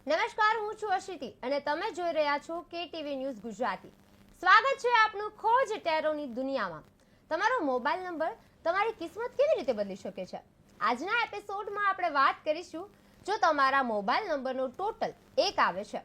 નમસ્કાર, હું છું અશિતિ અને તમે જોઈ રહ્યા છો કેટીવી ન્યૂઝ ગુજરાતી. સ્વાગત છે આપનું ખોજ ટેરોની દુનિયામાં. તમારો મોબાઈલ નંબર તમારી કિસ્મત કેવી રીતે બદલી શકે છે? આજના એપિસોડમાં આપણે વાત કરીશું, જો તમારા મોબાઈલ નંબરનો ટોટલ 1 આવે છે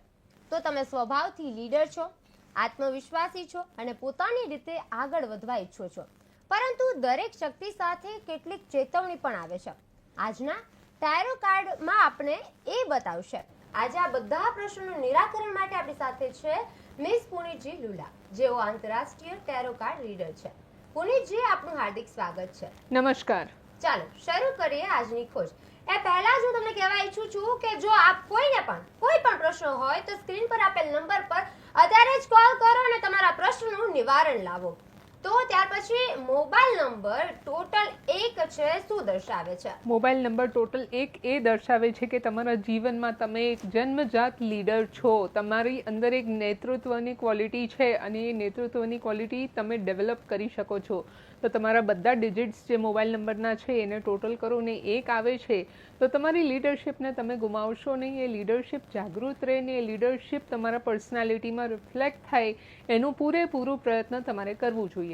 તો તમે સ્વભાવથી લીડર છો, આત્મવિશ્વાસી છો અને પોતાની રીતે આગળ વધવા ઈચ્છો છો. પરંતુ દરેક શક્તિ સાથે કેટલીક ચેતવણી પણ આવે છે. આજના ટાયરો કાર્ડમાં આપણે એ બતાવશે. આજે આ બધા પ્રશ્નોનું નિરાકરણ માટે આપણી સાથે છે મિસ પુનીતજી લુલા, જેઓ આંતરરાષ્ટ્રીય ટેરો કાર્ડ રીડર છે. પુનીતજી, આપનું હાર્દિક સ્વાગત છે. નમસ્કાર. ચાલો શરૂ કરીએ આજની ખોજ. એ પહેલા જ હું તમને કહેવા ઈચ્છું છું કે જો આપ કોઈ પણ પ્રશ્ન હોય તો સ્ક્રીન પર આપેલ નંબર પર અત્યારે જ કોલ કરો અને તમારા પ્રશ્નનું નિવારણ લાવો. તો ત્યાર પછી મોબાઈલ નંબર ટોટલ 1 છે, શું દર્શાવે છે? મોબાઈલ નંબર ટોટલ 1 એ દર્શાવે છે કે તમારા જીવનમાં તમે એક જન્મજાત લીડર છો. તમારી અંદર એક નેતૃત્વની ક્વોલિટી છે અને એ નેતૃત્વની ક્વોલિટી તમે ડેવલપ કરી શકો છો. તો તમારા બધા ડિજિટ્સ જે મોબાઈલ નંબરના છે એને ટોટલ કરો ને 1 આવે છે તો તમારી લીડરશિપને તમે ગુમાવશો નહીં. એ લીડરશિપ જાગૃત રહે ને એ લીડરશિપ તમારા પર્સનાલિટીમાં રિફ્લેક્ટ થાય એનું પૂરેપૂરું પ્રયત્ન તમારે કરવું જોઈએ.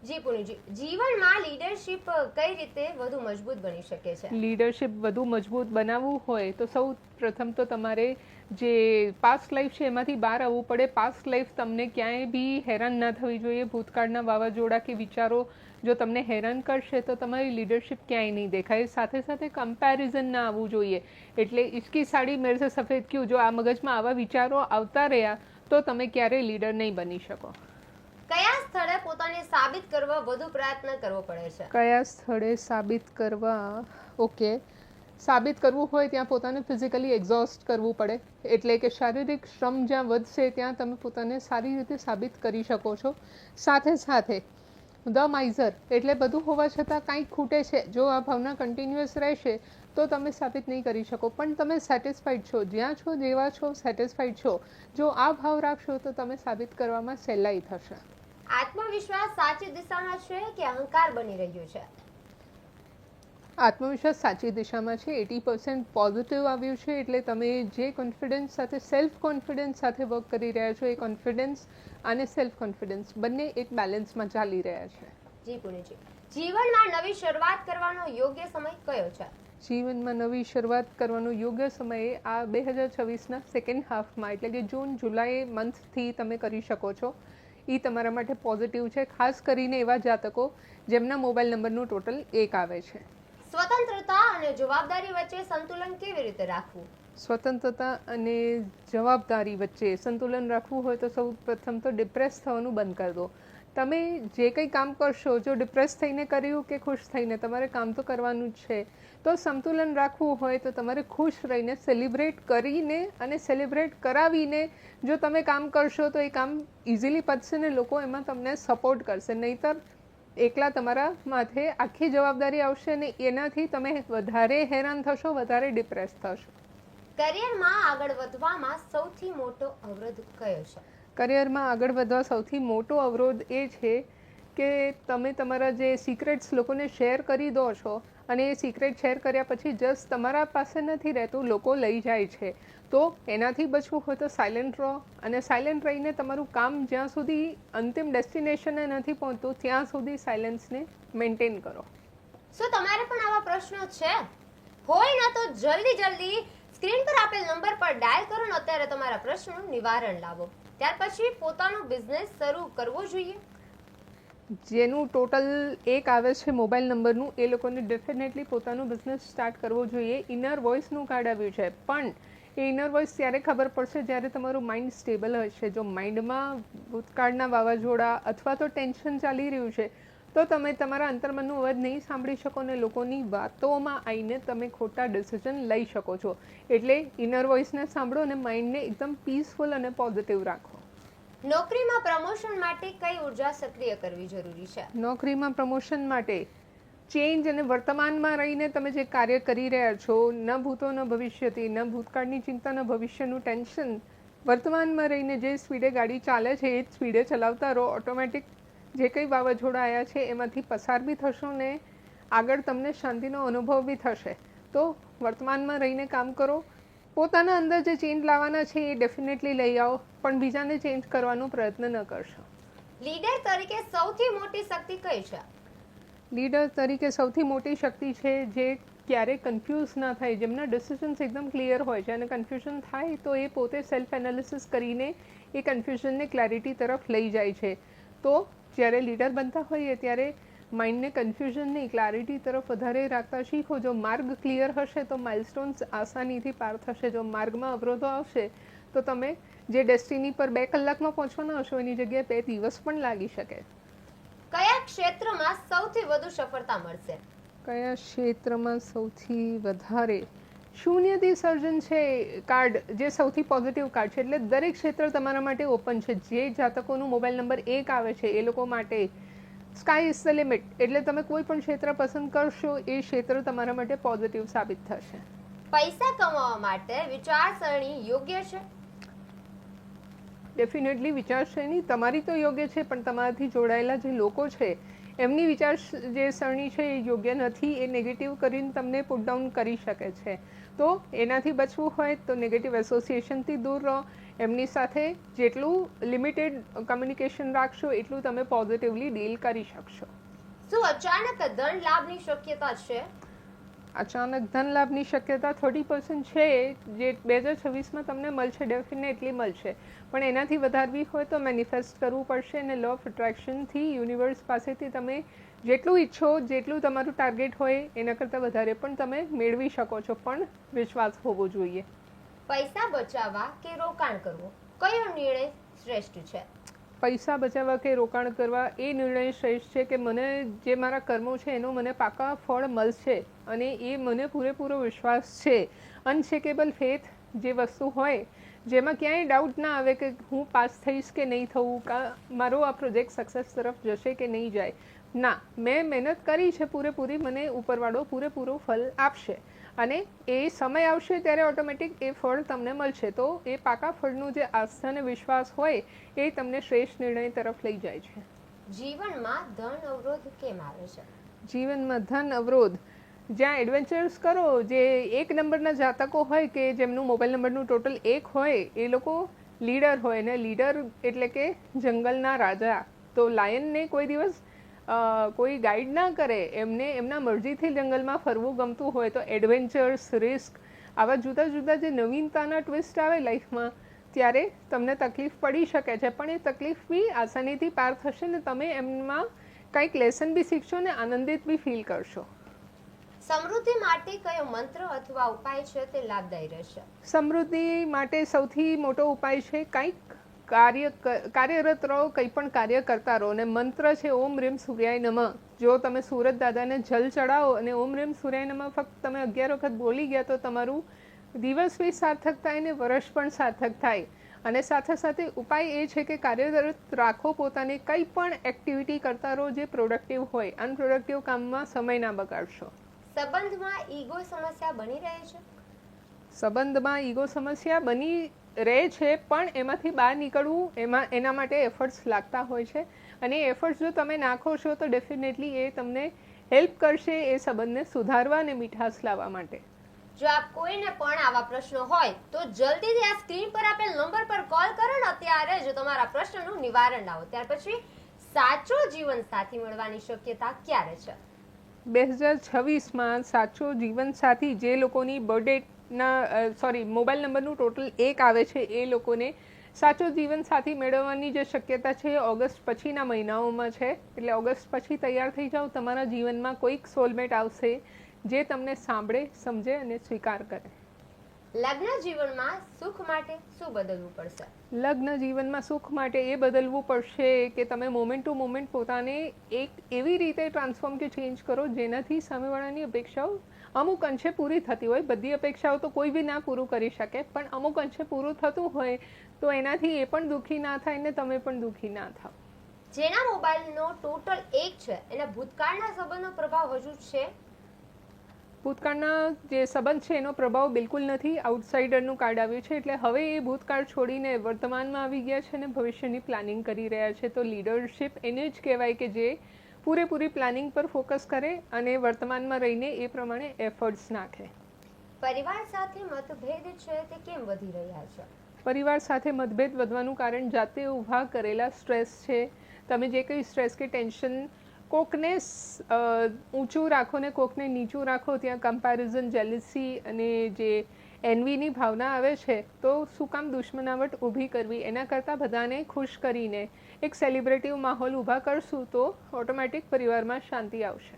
જી પુનીતજી, જીવનમાં લીડરશિપ કઈ રીતે વધુ મજબૂત બની શકે છે? લીડરશિપ વધુ મજબૂત બનાવવું હોય તો સૌ પ્રથમ તો તમારે જે પાસ્ટ લાઈફ છે એમાંથી બહાર આવવું પડે. પાસ્ટ લાઈફ તમને ક્યાંય બી હેરાન ના થવી જોઈએ. ભૂતકાળના વાવાઝોડા કે વિચારો જો તમને હેરાન કરશે તો તમારી લીડરશિપ ક્યાંય નહીં દેખાય. સાથે સાથે કમ્પેરિઝન ના આવવું જોઈએ. એટલે ઇશ્કી સાડી મેરે સે સફેદ ક્યું, જો આ મગજમાં આવા વિચારો આવતા રહ્યા તો તમે ક્યારેય લીડર નહીં બની શકો. કયા સ્થળે પોતાને સાબિત કરવા વધુ પ્રયત્ન કરવો પડે છે? કયા સ્થળે સાબિત કરવા? ઓકે, સાબિત કરવું હોય ત્યાં પોતાને ફિઝિકલી એક્ઝોસ્ટ કરવું પડે. એટલે કે શારીરિક શ્રમ જ્યાં વધશે ત્યાં તમે પોતાને સારી રીતે સાબિત કરી શકો છો. સાથે સાથે ધ માઇઝર એટલે બધું હોવા છતાં કાંઈક ખૂટે છે, જો આ ભાવના કન્ટિન્યુઅસ રહેશે તો તમે સાબિત નહીં કરી શકો. પણ તમે સેટિસ્ફાઈડ છો, જ્યાં છો જેવા છો સેટિસ્ફાઈડ છો, જો આ ભાવ રાખશો તો તમે સાબિત કરવામાં સહેલાઈ થશે. આત્મવિશ્વાસ સાચી દિશામાં છે કે અહંકાર બની રહ્યું છે? આત્મવિશ્વાસ સાચી દિશામાં છે. 80% પોઝિટિવ આવ્યું છે. એટલે તમે જે કોન્ફિડન્સ સાથે સેલ્ફ કોન્ફિડન્સ સાથે વર્ક કરી રહ્યા છો એ કોન્ફિડન્સ અને સેલ્ફ કોન્ફિડન્સ બંને એક બેલેન્સમાં ચાલી રહ્યા છે. જી પુનીતજી, જીવનમાં નવી શરૂઆત કરવાનો યોગ્ય સમય કયો છે? જીવનમાં નવી શરૂઆત કરવાનો યોગ્ય સમય આ 2026ના સેકન્ડ હાફમાં એટલે કે જૂન જુલાઈ મંથથી તમે કરી શકો છો. એ તમારા માટે પોઝિટિવ છે, ખાસ કરીને એવા જાતકો જેમના મોબાઈલ નંબરનું ટોટલ 1 આવે છે. સ્વતંત્રતા અને જવાબદારી વચ્ચે સંતુલન કેવી રીતે રાખવું? સ્વતંત્રતા અને જવાબદારી વચ્ચે સંતુલન રાખવું હોય તો સૌ પ્રથમ તો ડિપ્રેસ થવાનું બંધ કરી દો. તમે જે કંઈ કામ કરશો, જો ડિપ્રેસ થઈને કર્યું કે ખુશ થઈને, તમારે કામ તો કરવાનું જ છે. તો સંતુલન રાખવું હોય તો તમારે ખુશ રહીને સેલિબ્રેટ કરીને અને સેલિબ્રેટ કરાવીને જો તમે કામ કરશો તો એ કામ ઇઝીલી પતશે ને લોકો એમાં તમને સપોર્ટ કરશે. નહીંતર એકલા તમારા માથે આખી જવાબદારી આવશે ને એનાથી તમે વધારે હેરાન થશો, વધારે ડિપ્રેસ થશો. કરિયરમાં આગળ વધવામાં સૌથી મોટો અવરોધ કયો છે? કરિયરમાં આગળ વધવા સૌથી મોટો અવરોધ એ છે કે તમે તમારા જે સિક્રેટ્સ લોકોને શેર કરી દો છો અને એ સિક્રેટ શેર કર્યા પછી જસ્ટ તમારા પાસે નથી રહેતું, લોકો લઈ જાય છે. તો એનાથી બચવું હોય તો સાયલેન્ટ રહો અને સાયલેન્ટ રહીને તમારું કામ જ્યાં સુધી અંતિમ ડેસ્ટિનેશને નથી પહોંચતું ત્યાં સુધી સાયલેન્સને મેન્ટેન કરો. શું તમારે પણ આવા પ્રશ્નો છે? હોય ના તો જલ્દી સ્ક્રીન પર આપેલ નંબર પર ડાયલ કરો ને અત્યારે તમારા પ્રશ્નનું નિવારણ લાવો. ત્યાર પછી પોતાનો બિઝનેસ શરૂ કરવો જોઈએ. જેનું ટોટલ 1 આવે છે મોબાઈલ નંબરનું, એ લોકોને ડેફિનેટલી પોતાનું બિઝનેસ સ્ટાર્ટ કરવો જોઈએ. ઇનર વોઇસનું કાર્ડ આવ્યું છે, પણ એ ઇનર વોઇસ ત્યારે ખબર પડશે જ્યારે તમારું માઇન્ડ સ્ટેબલ હશે. જો માઇન્ડમાં ભૂતકાળના વાવાઝોડા અથવા તો ટેન્શન ચાલી રહ્યું છે તો તમે તમારા અંતર્મનનો અવાજ નહીં સાંભળી શકો ને લોકોની વાતોમાં આવીને તમે ખોટા ડિસિઝન લઈ શકો છો. એટલે ઇનર વોઇસને સાંભળો અને માઇન્ડને એકદમ પીસફુલ અને પોઝિટિવ રાખો. નોકરીમાં પ્રમોશન માટે કઈ ઉર્જા સક્રિય કરવી જરૂરી છે? નોકરીમાં પ્રમોશન માટે ચેન્જ અને વર્તમાનમાં રહીને તમે જે કાર્ય કરી રહ્યા છો, ન ભૂતો ન ભવિષ્યથી, ન ભૂતકાળની ચિંતા ન ભવિષ્યનું ટેન્શન, વર્તમાનમાં રહીને જે સ્પીડે ગાડી ચાલે છે એ જ સ્પીડે ચલાવતા રહો. ઓટોમેટિક જે કંઈ વાવાઝોડા આવ્યા છે એમાંથી પસાર બી થશો ને આગળ તમને શાંતિનો અનુભવ બી થશે. તો વર્તમાનમાં રહીને કામ કરો, પોતાના અંદર જે ચેન્જ લાવવાના છે એ ડેફિનેટલી લઈ આવો, પણ બીજાને ચેન્જ કરવાનો પ્રયત્ન ન કરશો. લીડર તરીકે સૌથી મોટી શક્તિ કઈ છે? લીડર તરીકે સૌથી મોટી શક્તિ છે જે ક્યારેય કન્ફ્યુઝ ના થાય, જેમના ડિસિઝન્સ એકદમ ક્લિયર હોય છે, અને કન્ફ્યુઝન થાય તો એ પોતે સેલ્ફ એનાલિસિસ કરીને એ કન્ફ્યુઝનને ક્લેરિટી તરફ લઈ જાય છે. તો જ્યારે લીડર બનતા હોઈએ ત્યારે માઇન્ડને કન્ફ્યુઝનની ક્લેરિટી તરફ વધારે રાખતા શીખો. જો માર્ગ ક્લિયર હશે તો માઇલસ્ટોન્સ આસાનીથી પાર થશે. જો માર્ગમાં અવરોધો આવશે તો તમે જે ડેસ્ટિની પર 2 કલાકમાં પહોંચવાના હશો એની જગ્યાએ 2 દિવસ પણ લાગી શકે. કયા ક્ષેત્રમાં સૌથી વધુ સફળતા મળશે? કયા ક્ષેત્રમાં સૌથી વધારે? શૂન્યથી સર્જન છે કાર્ડ, જે સૌથી પોઝિટિવ કાર્ડ છે. એટલે દરેક ક્ષેત્ર તમારા માટે ઓપન છે. જે જાતકોનું મોબાઈલ નંબર 1 આવે છે એ લોકો માટે સ્કાય ઇઝ ધ લિમિટ. એટલે તમે કોઈ પણ ક્ષેત્ર પસંદ કરશો એ ક્ષેત્ર તમારા માટે પોઝિટિવ સાબિત થશે. પૈસા કમાવા માટે વિચારસરણી યોગ્ય છે? ડેફિનેટલી વિચારસરણી તમારી તો યોગ્ય છે, પણ તમારાથી જોડાયેલા જે લોકો છે એમની વિચાર જે સરણી છે એ યોગ્ય નથી. એ નેગેટિવ કરીને તમને પુટ ડાઉન કરી શકે છે. તો એનાથી બચવું હોય તો નેગેટિવ એસોસિએશનથી દૂર રહો. એમની સાથે જેટલું લિમિટેડ કમ્યુનિકેશન રાખશો એટલું તમે પોઝિટિવલી ડીલ કરી શકશો. શું અચાનક ધન લાભની શક્યતા છે? અચાનક ધન લાભની શક્યતા 30% છે, જે 2026માં તમને મળશે, ડેફિનેટલી મળશે. પણ એનાથી વધારવી હોય તો મેનિફેસ્ટ કરવું પડશે, અને લો ઓફ એટ્રેક્શનથી યુનિવર્સ પાસેથી તમે જેટલું ઈચ્છો, જેટલું તમારું ટાર્ગેટ હોય એના કરતાં વધારે પણ તમે મેળવી શકો છો, પણ વિશ્વાસ હોવો જોઈએ. પૈસા બચાવવા કે રોકાણ કરવું, કયો નિર્ણય શ્રેષ્ઠ છે? પૈસા બચાવવા કે રોકાણ કરવા એ નિર્ણય શ્રેષ્ઠ છે કે મને જે મારા કર્મો છે એનો મને પાકા ફળ મળશે, અને એ મને પૂરેપૂરો વિશ્વાસ છે. અનશેકેબલ ફેથ જે વસ્તુ હોય, જેમાં ક્યાંય ડાઉટ ના આવે કે હું પાસ થઈશ કે નહીં થવું, મારો આ પ્રોજેક્ટ સક્સેસ તરફ જશે કે નહીં જાય. ના, મેં મહેનત કરી છે પૂરેપૂરી, મને ઉપરવાળો પૂરેપૂરો ફળ આપશે, અને એ સમય આવશે ત્યારે ઓટોમેટિક એ ફળ તમને મળશે. તો એ પાકા ફળનું જે આસ્થા અને વિશ્વાસ હોય એ તમને શ્રેષ્ઠ નિર્ણય તરફ લઈ જાય છે. જીવનમાં ધન અવરોધ કેમ આવે છે? જીવનમાં ધન અવરોધ, જ્યાં એડવેન્ચર્સ કરો, જે 1 નંબરના જાતકો હોય કે જેમનું મોબાઈલ નંબરનું ટોટલ 1 હોય, એ લોકો લીડર હોય, ને લીડર એટલે કે જંગલના રાજા. તો લાયનને કોઈ દિવસ કોઈ ગાઈડ ના કરે, એમને એમના મરજીથી જંગલમાં ફરવું ગમતું હોય તો એડવેન્ચર્સ, રિસ્ક, આવા જુદા જુદા જે નવીનતાના ટ્વિસ્ટ આવે લાઈફમાં ત્યારે તમને તકલીફ પડી શકે છે, પણ એ તકલીફ બી આસાનીથી પાર થશે, ને તમે એમમાં કંઈક લેસન બી શીખશો ને આનંદિત બી ફીલ કરશો. સમૃદ્ધિ માટે કયો મંત્ર અથવા ઉપાય છે તે લાભદાયી રહેશે? સમૃદ્ધિ માટે સૌથી મોટો ઉપાય છે કંઈક કાર્યરત રહો, કંઈ પણ કાર્ય કરતા રહો. અને મંત્ર છે ઓમ રીમ સૂર્યાય નમઃ. જો તમે સુરત દાદાને જલ ચડાવો અને ઓમ રીમ સૂર્યાય નમઃ ફક્ત તમે 11 વખત બોલી ગયા તો તમારું દિવસ બી સાર્થક થાય ને વર્ષ પણ સાર્થક થાય. અને સાથે સાથે ઉપાય એ છે કે કાર્યરત રાખો પોતાને, કંઈ પણ એક્ટિવિટી કરતા રહો જે પ્રોડક્ટિવ હોય. અનપ્રોડક્ટિવ કામમાં સમય ના બગાડશો. સંબંધમાં ઈગો સમસ્યા બની રહે છે? સંબંધમાં ઈગો સમસ્યા બની રહે છે, પણ એમાંથી બહાર નીકળવું એના માટે એફર્ટ્સ લાગતા હોય છે, અને એ એફર્ટ્સ જો તમે નાખો છો તો ડેફિનેટલી એ તમને હેલ્પ કરશે એ સંબંધને સુધારવા અને મીઠાશ લાવવા માટે. જો આપ કોઈને પણ આવા પ્રશ્નો હોય તો જલ્દીથી આ સ્ક્રીન પર આપેલ નંબર પર કોલ કરો ને અત્યારે જ તમારા પ્રશ્નનું નિવારણ લાવો. ત્યાર પછી સાચો જીવન સાથી મળવાની શક્યતા ક્યારે છે? 2026માં સાચો જીવન સાથી, જે લોકોની મોબાઈલ નંબરનું ટોટલ 1 આવે છે એ લોકોને સાચો જીવન સાથી મેળવવાની જે શક્યતા છે એ ઓગસ્ટ પછીના મહિનાઓમાં છે. એટલે ઓગસ્ટ પછી તૈયાર થઈ જાઓ, તમારા જીવનમાં કોઈક સોલમેટ આવશે જે તમને સાંભળે, સમજે અને સ્વીકાર કરે. લગ્ન જીવનમાં સુખ માટે શું બદલવું પડશે? લગ્ન જીવનમાં સુખ માટે એ બદલવું પડશે કે તમે મોમેન્ટ ટુ મોમેન્ટ પોતાને એક એવી રીતે ટ્રાન્સફોર્મ કે ચેન્જ કરો જેનાથી સામેવાળાની અપેક્ષાઓ અમુક અંશે પૂરી થતી હોય. બધી અપેક્ષાઓ તો કોઈ બી ના પૂરું કરી શકે, પણ અમુક અંશે પૂરું થતું હોય તો એનાથી એ પણ દુઃખી ના થાય ને તમે પણ દુઃખી ના થાવ. જેના મોબાઈલનો ટોટલ 1 છે એના ભૂતકાળના સંબંધનો પ્રભાવ હજુ છે? ભૂતકાળના જે સંબંધ છે એનો પ્રભાવ બિલકુલ નથી. આઉટસાઇડરનું કાર્ડ આવ્યું છે, એટલે હવે એ ભૂતકાળ છોડીને વર્તમાનમાં આવી ગયા છે અને ભવિષ્યની પ્લાનિંગ કરી રહ્યા છે. તો લીડરશિપ એને જ કહેવાય કે જે પૂરેપૂરી પ્લાનિંગ પર ફોકસ કરે અને વર્તમાનમાં રહીને એ પ્રમાણે એફર્ટ્સ નાખે. પરિવાર સાથે મતભેદ છે તે કેમ વધી રહ્યા છે? પરિવાર સાથે મતભેદ વધવાનું કારણ જાતે ઊભા કરેલા સ્ટ્રેસ છે. તમે જે કંઈ સ્ટ્રેસ કે ટેન્શન કોકને ઊંચું રાખો ને કોકને નીચું રાખો, ત્યાં કમ્પેરિઝન, જેલિસી અને જે એનવીની ભાવના આવે છે, તો શું કામ દુશ્મનાવટ ઊભી કરવી? એના કરતાં બધાને ખુશ કરીને એક સેલિબ્રેટિવ માહોલ ઊભા કરશું તો ઓટોમેટિક પરિવારમાં શાંતિ આવશે.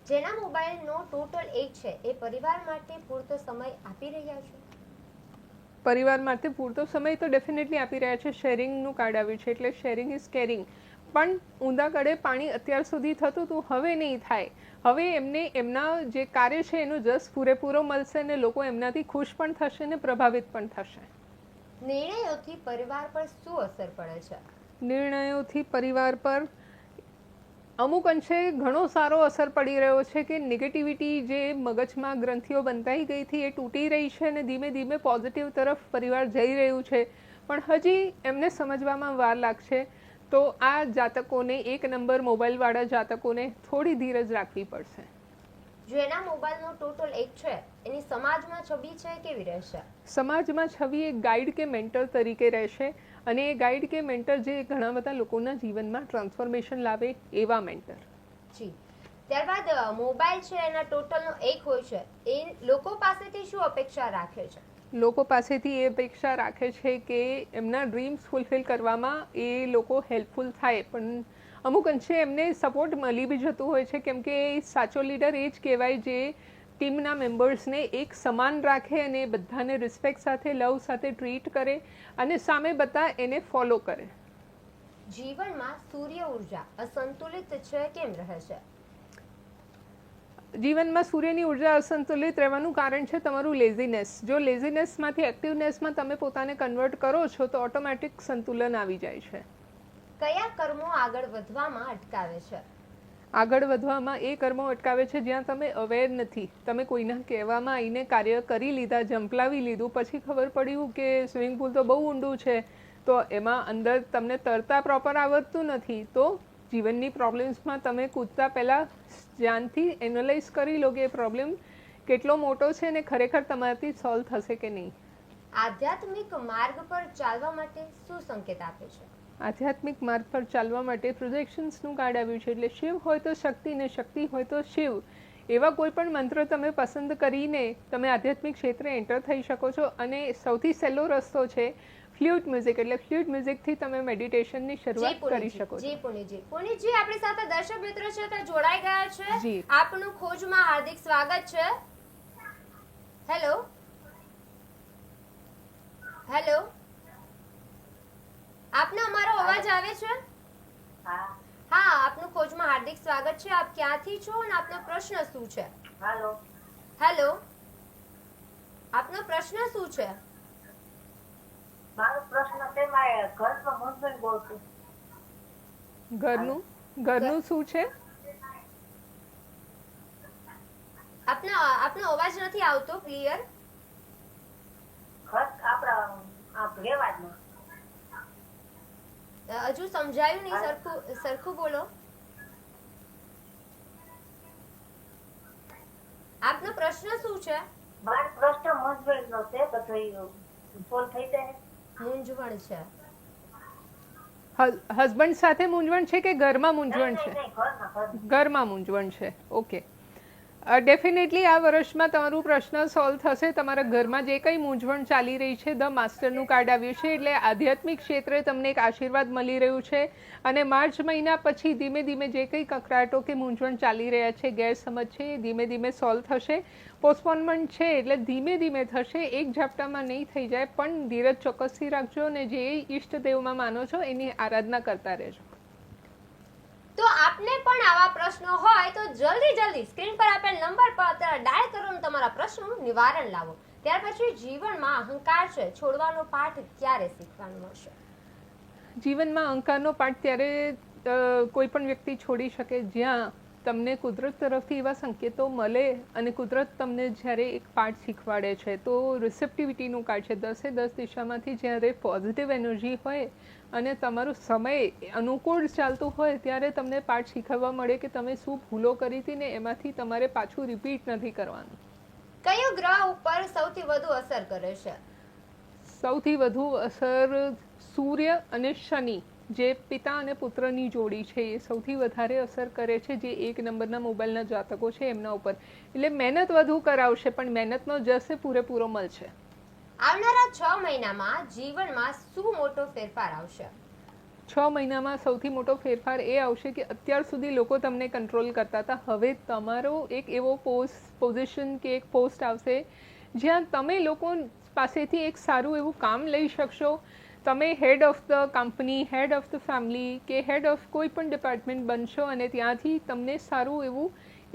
જેના મોબાઈલનો ટોટલ એજ છે એ પરિવાર માટે પૂરતો સમય આપી રહ્યા છે? પરિવાર માટે પૂરતો સમય તો ડેફિનેટલી આપી રહ્યા છે. શેરિંગનું કાર્ડ આવ્યું છે એટલે શેરિંગ ઇઝ કેરિંગ. પણ ઊંધા કડે પાણી અત્યાર સુધી થતું હતું, હવે નહીં થાય. હવે એમને એમના જે કાર્ય છે એનો જસ પૂરેપૂરો મળશે ને લોકો એમનાથી ખુશ પણ થશે ને પ્રભાવિત પણ થશે. નિર્ણયોથી પરિવાર પર શું અસર પડે છે? નિર્ણયોથી પરિવાર પર અમુક અંશે ઘણો સારો અસર પડી રહ્યો છે કે નેગેટિવિટી જે મગજમાં ગ્રંથિઓ બંધાઈ ગઈ હતી એ તૂટી રહી છે અને ધીમે ધીમે પોઝિટિવ તરફ પરિવાર જઈ રહ્યું છે. પણ હજી એમને સમજવામાં વાર લાગશે. તો આ જાતકોને, 1 નંબર મોબાઈલવાળા જાતકોને થોડી ધીરજ રાખવી પડશે. જેના મોબાઈલનો ટોટલ એજ છે એની સમાજમાં છબી છે કેવી રહેશે? સમાજમાં છબી એક ગાઈડ કે મેન્ટર તરીકે રહેશે અને એ ગાઈડ કે મેન્ટર જે ઘણા બધા લોકોના જીવનમાં ટ્રાન્સફોર્મેશન લાવે એવા મેન્ટર. જી. ત્યારબાદ મોબાઈલ છે એના ટોટલનો એક હોય છે, એ લોકો પાસેથી શું અપેક્ષા રાખે છે? લોકો પાસેથી એ અપેક્ષા રાખે છે કે એમના ડ્રીમ્સ ફૂલફિલ કરવામાં એ લોકો હેલ્પફુલ થાય. પણ અમુક અંશે એમને સપોર્ટ મળી બી જતું હોય છે, કેમ કે સાચો લીડર એ જ કહેવાય જે ટીમના મેમ્બર્સને એક સમાન રાખે અને બધાને રિસ્પેક્ટ સાથે, લવ સાથે ટ્રીટ કરે અને સામે બધા એને ફોલો કરે. જીવનમાં સૂર્ય ઉર્જા અસંતુલિત છે કેમ રહે છે? જીવનમાં સૂર્યની ઉર્જા અસંતુલિત રહેવાનું કારણ છે તમારું લેઝીનેસ. જો લેઝીનેસમાંથી એક્ટિવનેસમાં તમે પોતાને કન્વર્ટ કરો છો તો ઓટોમેટિક સંતુલન આવી જાય છે. કયા કર્મો આગળ વધવામાં અટકાવે છે? આગળ વધવામાં એ કર્મો અટકાવે છે જ્યાં તમે અવેર નથી. તમે કોઈના કહેવામાં આવીને કાર્ય કરી લીધા, જંપલાવી લીધું, પછી ખબર પડ્યું કે સ્વિમિંગ પુલ તો બહુ ઊંડું છે, તો એમાં અંદર તમને તરતા પ્રોપર આવડતું નથી, તો જીવનની પ્રોબ્લેમ્સમાં તમે કૂદતા પહેલાં ધ્યાનથી એનાલાઇઝ કરી લો કે એ પ્રોબ્લેમ કેટલો મોટો છે ને ખરેખર તમારાથી સોલ્વ થશે કે નહીં. આધ્યાત્મિક માર્ગ પર ચાલવા માટે શું સંકેત આપે છે? આધ્યાત્મિક માર્ગ પર ચાલવા માટે પ્રોજેક્શન્સનું કાર્ડ આવ્યું છે એટલે શિવ હોય તો શક્તિ ને શક્તિ હોય તો શિવ. એવા કોઈ પણ મંત્ર તમે પસંદ કરીને તમે આધ્યાત્મિક ક્ષેત્રે એન્ટર થઈ શકો છો. અને સૌથી સહેલો રસ્તો છે ફ્લ્યુટ મ્યુઝિક. એટલે ફ્લ્યુટ મ્યુઝિકથી તમે મેડિટેશનની શરૂઆત કરી શકો છો. જી પુનીજી. પુનીજી, આપણી સાથે દર્શક મિત્રો છે તે જોડાઈ ગયા છે. જી. આપનું ખોજમાં હાર્દિક સ્વાગત છે. હેલો હેલો, આપને અમારો અવાજ આવે છે? હા, આપનું ખોજમાં હાર્દિક સ્વાગત છે. આપ ક્યાંથી છો અને આપનો પ્રશ્ન શું છે? હેલો, આપનો પ્રશ્ન શું છે? મારો પ્રશ્ન છે મારે ઘરનું મૂંઝવણ બહુ છે. ઘરનું શું છે? આપનો અવાજ નથી આવતો ક્લિયર. ઘર આપણા રહેવાનું હજુ સમજાયું નહીં, સરખું બોલો. આપનો પ્રશ્ન શું છે? મારો પ્રશ્ન મૂંઝવણનો છે, બધો સોલ્વ થઈ જાય. મૂંઝવણ છે. હસબન્ડ સાથે મૂંઝવણ છે કે ઘરમાં મૂંઝવણ છે? ઘરમાં મૂંઝવણ છે. ઓકે, ડેફિનેટલી આ વર્ષમાં તમારું પ્રશ્ન સોલ્વ થશે. તમારા ઘરમાં જે કંઈ મૂંઝવણ ચાલી રહી છે, ધ માસ્ટરનું કાર્ડ આવ્યું છે એટલે આધ્યાત્મિક ક્ષેત્રે તમને એક આશીર્વાદ મળી રહ્યું છે. અને માર્ચ મહિના પછી ધીમે ધીમે જે કંઈ કકરાટો કે મૂંઝવણ ચાલી રહ્યા છે, ગેરસમજ છે, એ ધીમે ધીમે સોલ્વ થશે. પોસ્ટપોનમેન્ટ છે એટલે ધીમે ધીમે થશે, એક ઝાપટામાં નહીં થઈ જાય. પણ ધીરજ ચોક્કસથી રાખજો અને જે ઈષ્ટદેવમાં માનો છો એની આરાધના કરતા રહેજો. તો આપને પણ આવા પ્રશ્નો હોય તો જલ્દી સ્ક્રીન પર આપેલ નંબર પર અત્યારે ડાયલ કરો અને તમારા પ્રશ્નોનું નિવારણ લાવો. ત્યાર પછી જીવનમાં અહંકાર છે છોડવાનો પાઠ ક્યારે શીખવાનું મળશે? જીવનમાં અહંકારનો પાઠ ત્યારે કોઈ પણ વ્યક્તિ છોડી શકે જ્યાં તમને કુદરત તરફથી એવા સંકેતો મળે અને કુદરત તમને જ્યારે એક પાઠ શીખવાડે છે. તો રિસેપ્ટિવિટીનું કાર્ડ છે. 10 દિશામાંથી જ્યારે પોઝિટિવ એનર્જી હોય અને તમારો સમય અનુકૂળ ચાલતું હોય ત્યારે તમને પાઠ શીખવવા મળે કે તમે શું ભૂલો કરી હતી ને એમાંથી તમારે પાછું રિપીટ નથી કરવાનું. કયો ગ્રહ ઉપર સૌથી વધુ અસર કરે છે? સૌથી વધુ અસર સૂર્ય અને શનિ, જે પિતા અને પુત્રની જોડી છે, એ સૌથી વધારે અસર કરે છે, જે 1 નંબરના મોબાઈલના જાતકો છે એમના ઉપર. એટલે મહેનત વધુ કરાવશે પણ મહેનતનો જશે પૂરેપૂરો મળશે. આવનારા 6 મહિનામાં જીવનમાં શું મોટો ફેરફાર આવશે? 6 મહિનામાં સૌથી મોટો ફેરફાર એ આવશે કે અત્યાર સુધી લોકો તમને કંટ્રોલ કરતા હતા, હવે તમારો એક એવો પોઝિશન કે એક પોસ્ટ આવશે જ્યાં તમે લોકો પાસેથી એક સારું એવું કામ લઈ શકશો. તમે head of the company, head of the family કે હેડ ઓફ કોઈ પણ ડિપાર્ટમેન્ટ બનશો અને ત્યાંથી તમને સારું એવું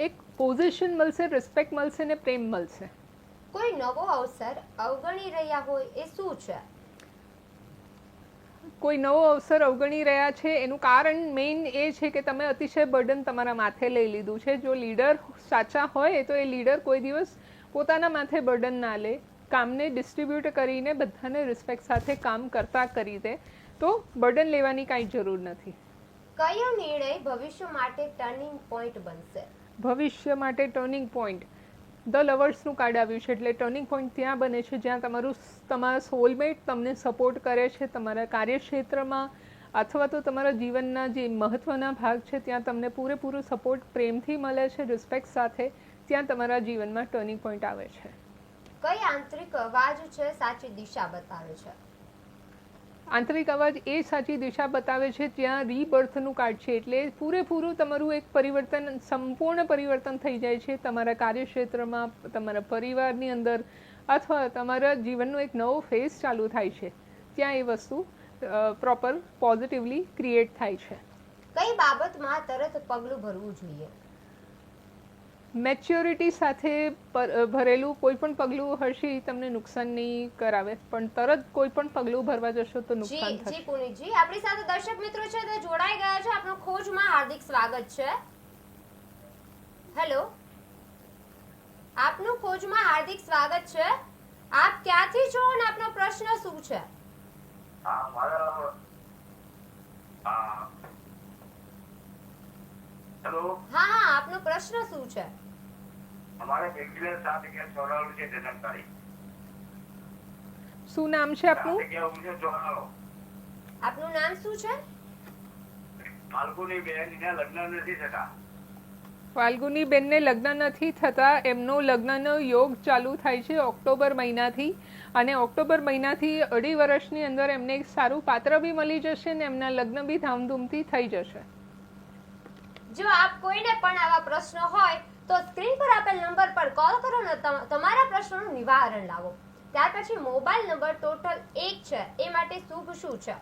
એક પોઝિશન મળશે, રિસ્પેક્ટ મળશે ને પ્રેમ મળશે. કોઈ નવો અવસર અવગણી રહ્યા હોય એ શું છે? કોઈ નવો અવસર અવગણી રહ્યા છે એનું કારણ મેઇન એ છે કે તમે અતિશય બર્ડન તમારા માથે લઈ લીધું છે. જો લીડર સાચા હોય તો એ લીડર કોઈ દિવસ પોતાના માથે બર્ડન ના લે, કામને ડિસ્ટ્રીબ્યુટ કરીને બધાને રિસ્પેક્ટ સાથે કામ કરતા કરી દે, તો બર્ડન લેવાની કાંઈ જરૂર નથી. કયો નિર્ણય ભવિષ્ય માટે ટર્નિંગ પોઈન્ટ બનશે? ભવિષ્ય માટે ટર્નિંગ પોઈન્ટ ધ લવર્સનું કાર્ડ આવ્યું છે, એટલે ટર્નિંગ પોઈન્ટ ત્યાં બને છે જ્યાં તમારા સોલમેટ તમને સપોર્ટ કરે છે તમારા કાર્યક્ષેત્રમાં અથવા તો તમારા જીવનના જે મહત્ત્વના ભાગ છે ત્યાં તમને પૂરેપૂરો સપોર્ટ પ્રેમથી મળે છે, રિસ્પેક્ટ સાથે. ત્યાં તમારા જીવનમાં ટર્નિંગ પોઈન્ટ આવે છે. કઈ આંતરિક અવાજ છે સાચી દિશા બતાવે છે? આંતરિક અવાજ એ સાચી દિશા બતાવે છે જ્યાં રીબર્થનું કાર્ડ છે, એટલે પૂરેપૂરું તમારું એક પરિવર્તન, સંપૂર્ણ પરિવર્તન થઈ જાય છે તમારા કાર્યક્ષેત્રમાં, તમારા પરિવારની અંદર અથવા તમારા જીવનનો એક નવો ફેઝ ચાલુ થાય છે. ત્યાં એ વસ્તુ પ્રોપર પોઝિટિવલી ક્રિએટ થાય છે. કઈ બાબતમાં તરત પગલું ભરવું જોઈએ? મેચ્યોરિટી સાથે ભરેલું કોઈ પણ પગલું હશે એ તમને નુકસાન નહીં કરાવે, પણ તરત કોઈ પણ પગલું ભરવા જશો તો નુકસાન થશે. જી પુનીતજી, આપણી સાથે દર્શક મિત્રો છે તે જોડાઈ ગયા છે. આપનું ખોજમાં હાર્દિક સ્વાગત છે. હેલો, આપનું ખોજમાં હાર્દિક સ્વાગત છે. આપ ક્યાંથી છો અને આપનો પ્રશ્ન શું છે? હેલો, હા, આપનો પ્રશ્ન શું છે? અમારે બેંકને 7 જગ્યાએ ચોરાણું છે જન્મ તારીખ. શું નામ છે આપનું? 7 જગ્યાએ ઊંઘે ચોરાણું. આપનું નામ શું છે? ફાલ્ગુની બેન ને લગ્ન નથી થતા. ફાલ્ગુની બેનને લગ્ન નથી થતા. એમનો લગ્નનો યોગ ચાલુ થાય છે ઓક્ટોબર મહિનાથી, અને ઓક્ટોબર મહિનાથી 2.5 વર્ષની અંદર એમને એક સારું પાત્ર બી મળી જશે ને એમના લગ્ન બી ધામધૂમથી થઈ જશે. જો આપ કોઈને પણ આવા પ્રશ્નો હોય તો સ્ક્રીન પર આપેલ નંબર પર કોલ કરો અને તમારા પ્રશ્નોનું નિવારણ લાવો. ત્યાર પછી મોબાઈલ નંબર ટોટલ 1 છે, એ માટે શુભ શું છે?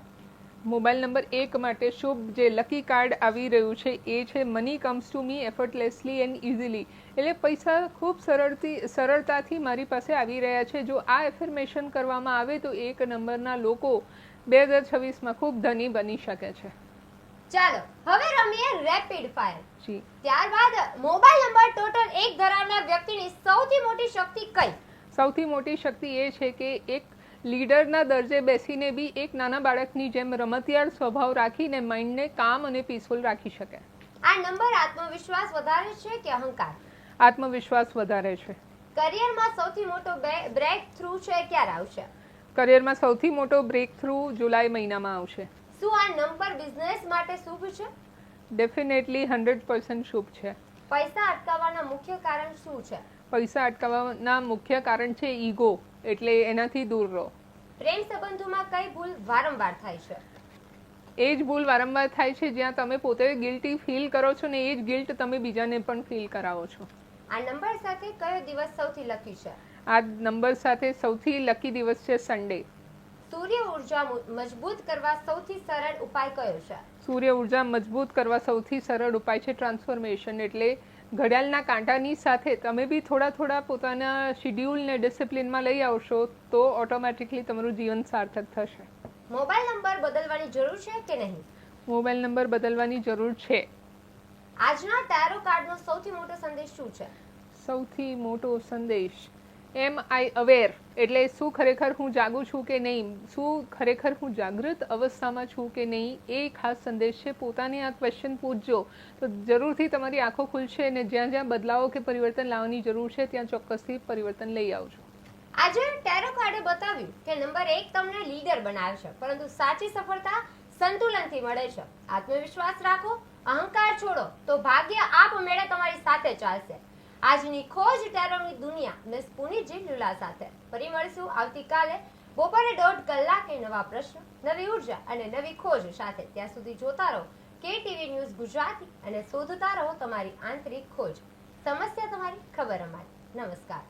મોબાઈલ નંબર 1 માટે શુભ જે લકી કાર્ડ આવી રહ્યું છે એ છે money comes to me effortlessly and easily, એટલે પૈસા ખૂબ સરળતાથી મારી પાસે આવી રહ્યા છે. જો આ એફર્મેશન કરવામાં આવે તો 1 નંબરના લોકો 2026માં ખૂબ ધની બની શકે છે. ચાલો હવે રમીએ રેપિડ ફાયર. જી. ત્યારબાદ મોબાઈલ નંબર ટોટલ 1 ધરાવનાર વ્યક્તિની સૌથી મોટી શક્તિ કઈ? સૌથી મોટી શક્તિ એ છે કે એક લીડરના દરજે બેસીને બી એક નાના બાળકની જેમ રમતિયાળ સ્વભાવ રાખીને માઇન્ડને કામ અને પીસફુલ રાખી શકે. આ નંબર આત્મવિશ્વાસ વધારે છે કે અહંકાર? આત્મવિશ્વાસ વધારે છે. કરિયરમાં સૌથી મોટો બ્રેક થ્રુ છે ક્યારે આવશે? કરિયરમાં સૌથી મોટો બ્રેક થ્રુ જુલાઈ મહિનામાં આવશે. શું આ નંબર બિઝનેસ માટે શુભ છે? ડેફિનેટલી 100% શુભ છે. પૈસા અટકાવવાના મુખ્ય કારણ શું છે? પૈસા અટકાવવાના મુખ્ય કારણ છે ઈગો, એટલે એનાથી દૂર રહો. પ્રેમ સંબંધોમાં કઈ ભૂલ વારંવાર થાય છે? એ જ ભૂલ વારંવાર થાય છે જ્યાં તમે પોતે ગિલ્ટી ફીલ કરો છો ને એ જ ગિલ્ટ તમે બીજાને પણ ફીલ કરાવો છો. આ નંબર સાથે કયો દિવસ સૌથી લકી છે? આ નંબર સાથે સૌથી લકી દિવસ છે સન્ડે. સૂર્ય ઉર્જા મજબૂત કરવા સૌથી સરળ ઉપાય કયો છે? સૂર્ય ઉર્જા મજબૂત કરવા સૌથી સરળ ઉપાય છે ટ્રાન્સફોર્મેશન, એટલે ઘડિયાળના કાંટાની સાથે તમે બી થોડા પોતાના શિડ્યુલને ડિસિપ્લિનમાં લઈ આવશો તો ઓટોમેટિકલી તમારું જીવન સાર્થક થશે. મોબાઈલ નંબર બદલવાની જરૂર છે કે નહીં? મોબાઈલ નંબર બદલવાની જરૂર છે. આજના ટેરો કાર્ડનો સૌથી મોટો સંદેશ શું છે? સૌથી મોટો સંદેશ એમ આઈ અવેર એટલે શું ખરેખર હું જાગું છું કે નહીં, શું ખરેખર હું જાગૃત અવસ્થામાં છું કે નહીં, એ ખાસ સંદેશ છે. પોતાને આ ક્વેશ્ચન પૂછજો તો જરૂરથી તમારી આંખો ખુલશે અને જ્યાં જ્યાં બદલાવો કે પરિવર્તન લાવવાની જરૂર છે ત્યાં ચોક્કસથી પરિવર્તન લઈ આવજો. આજે ટેરો કાર્ડે બતાવ્યું કે નંબર 1 તમને લીડર બનાવશે, પરંતુ સાચી સફળતા સંતુલનથી મળે છે. આત્મવિશ્વાસ રાખો, અહંકાર છોડો તો ભાગ્ય આપમેળે તમારી સાથે ચાલશે. આજની ખોજ ટેરોની દુનિયા મિસ પુનીતજી લુલા સાથે. ફરી મળીશું આવતીકાલે બપોરે 1.5 કલાકે નવા પ્રશ્ન, નવી ઉર્જા અને નવી ખોજ સાથે. ત્યાં સુધી જોતા રહો KTV ન્યૂઝ ગુજરાતી અને શોધતા રહો તમારી આંતરિક ખોજ. સમસ્યા તમારી, ખબર અમારી. નમસ્કાર.